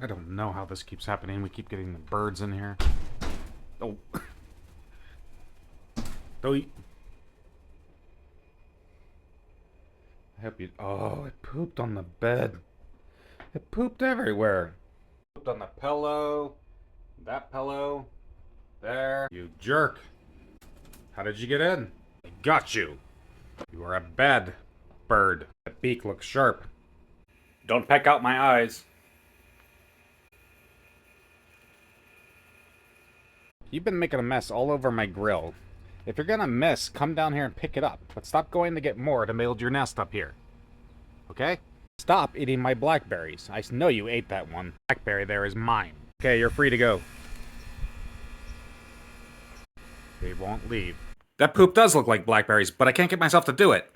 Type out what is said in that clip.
I don't know how this keeps happening. We keep getting the birds in here. Oh. Don't eat. I hope you... Oh, it pooped on the bed. It pooped everywhere. Pooped on the pillow. That pillow. There. You jerk. How did you get in? I got you. You are a bad bird. That beak looks sharp. Don't peck out my eyes. You've been making a mess all over my grill. If you're gonna miss, come down here and pick it up. But stop going to get more to build your nest up here. Okay? Stop eating my blackberries. I know you ate that one. Blackberry there is mine. Okay, you're free to go. They won't leave. That poop does look like blackberries, but I can't get myself to do it.